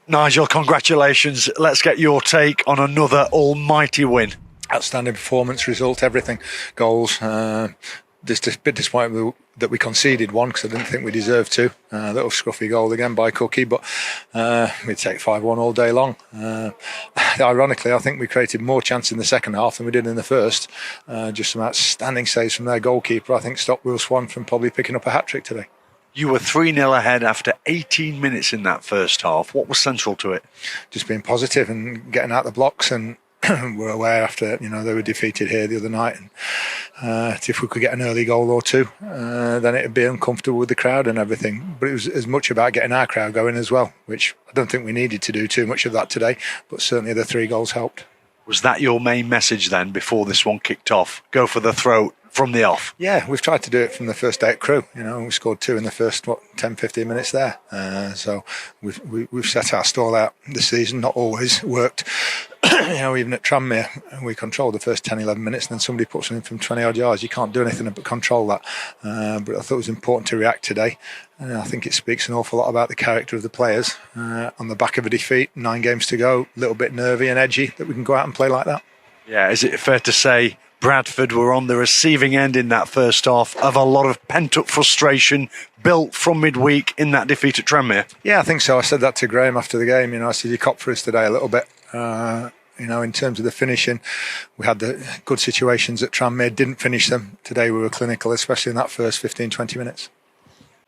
Nigel, congratulations. Let's get your take on another almighty win. Outstanding performance, result, everything. Goals. Just a bit disappointed that we conceded one because I didn't think we deserved to. A little scruffy goal again by Cookie, but we'd take 5-1 all day long. Ironically, I think we created more chance in the second half than we did in the first. Just some outstanding saves from their goalkeeper. I think stopped Will Swan from probably picking up a hat-trick today. You were 3-0 ahead after 18 minutes in that first half. What was central to it? Just being positive and getting out the blocks, and we're aware after they were defeated here the other night, and if we could get an early goal or two, then it'd be uncomfortable with the crowd and everything. But it was as much about getting our crowd going as well, which I don't think we needed to do too much of that today, but certainly the 3 goals helped. Was that your main message then before this one kicked off? Go for the throat from the off? Yeah, we've tried to do it from the first day at Crewe. We scored 2 in the first 10-15 minutes there. So we've set our stall out this season. Not always worked. Even at Tranmere, we controlled the first 10-11 minutes, and then somebody puts it in from 20 odd yards. You can't do anything but control that. But I thought it was important to react today. And I think it speaks an awful lot about the character of the players. On the back of a defeat, 9 games to go, a little bit nervy and edgy, that we can go out and play like that. Yeah, is it fair to say Bradford were on the receiving end in that first half of a lot of pent-up frustration built from midweek in that defeat at Tranmere? Yeah, I think so. I said that to Graham after the game. I said, you copped for us today a little bit. In terms of the finishing, we had the good situations at Tranmere, didn't finish them. Today we were clinical, especially in that first 15-20 minutes.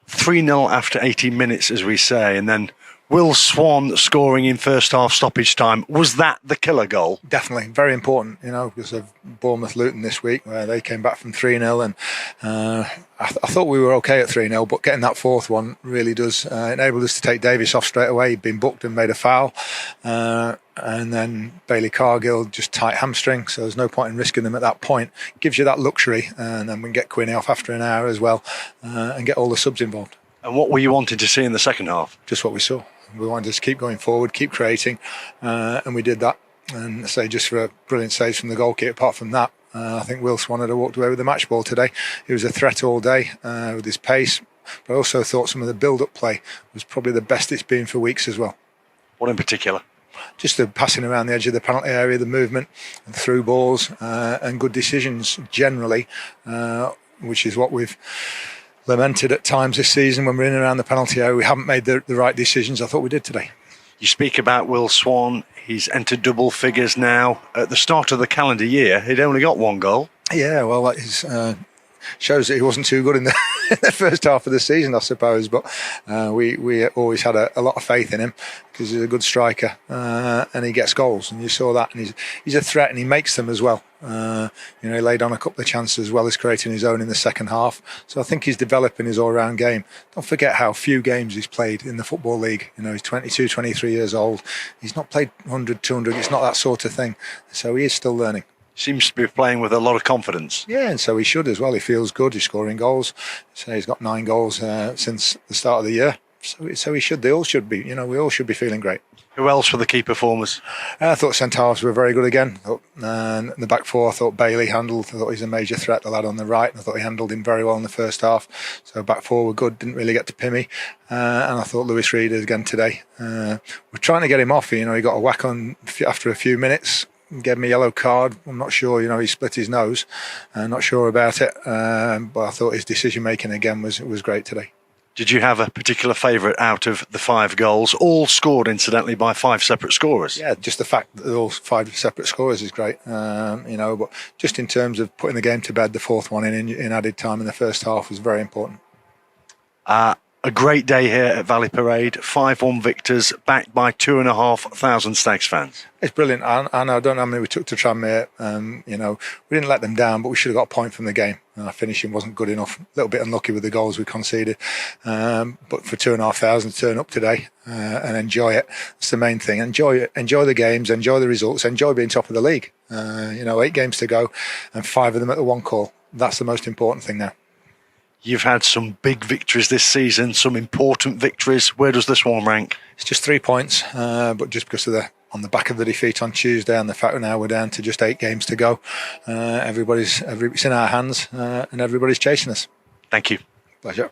3-0 after 18 minutes, as we say, and then Will Swan scoring in first half stoppage time. Was that the killer goal? Definitely, very important, because of Bournemouth-Luton this week, where they came back from 3-0, and I thought we were okay at 3-0, but getting that fourth one really does enable us to take Davies off straight away. He'd been booked and made a foul, and then Bailey Cargill just tight hamstring, so there's no point in risking them at that point. Gives you that luxury, and then we can get Quinney off after an hour as well, and get all the subs involved. And what were you wanting to see in the second half? Just what we saw. We wanted to keep going forward, keep creating, and we did that. And say, just for a brilliant save from the goalkeeper, apart from that, I think Will Swan had walked away with the match ball today. He was a threat all day with his pace, but I also thought some of the build-up play was probably the best it's been for weeks as well. What in particular? Just the passing around the edge of the penalty area, the movement, and through balls, and good decisions generally, which is what we've lamented at times this season when we're in and around the penalty area. We haven't made the right decisions. I thought we did today. You speak about Will Swan. He's entered double figures now. At the start of the calendar year, he'd only got 1 goal. Yeah, well, that is, shows that he wasn't too good in the, in the first half of the season, I suppose. But we always had a lot of faith in him because he's a good striker and he gets goals. And you saw that. And he's a threat and he makes them as well. He laid on a couple of chances as well as creating his own in the second half. So I think he's developing his all-round game. Don't forget how few games he's played in the Football League. He's 22, 23 years old. He's not played 100, 200. It's not that sort of thing. So he is still learning. Seems to be playing with a lot of confidence. Yeah, and so he should as well. He feels good. He's scoring goals. So he's got 9 goals since the start of the year. So he should. They all should be. We all should be feeling great. Who else were the key performers? I thought centre halves were very good again. And the back four, I thought Bailey handled. I thought he's a major threat, the lad on the right. I thought he handled him very well in the first half. So back four were good. Didn't really get to Pimmy. And I thought Lewis Reed again today. We're trying to get him off. He got a whack on after a few minutes. Gave him a yellow card. I'm not sure. He split his nose. Not sure about it. But I thought his decision making again was great today. Did you have a particular favourite out of the 5 goals, all scored, incidentally, by 5 separate scorers? Yeah, just the fact that they're all 5 separate scorers is great. But just in terms of putting the game to bed, the 4th one in added time in the first half was very important. A great day here at Valley Parade. 5-1 victors, backed by 2,500 Stags fans. It's brilliant. And I don't know how many we took to Tranmere. We didn't let them down, but we should have got a point from the game. Our finishing wasn't good enough. A little bit unlucky with the goals we conceded. But for 2,500 to turn up today and enjoy it, it's the main thing. Enjoy the games, enjoy the results, enjoy being top of the league. 8 games to go and 5 of them at the one call. That's the most important thing now. You've had some big victories this season, some important victories. Where does this one rank? It's just 3 points, but just because of on the back of the defeat on Tuesday and the fact that now we're down to just 8 games to go, it's in our hands and everybody's chasing us. Thank you. Pleasure.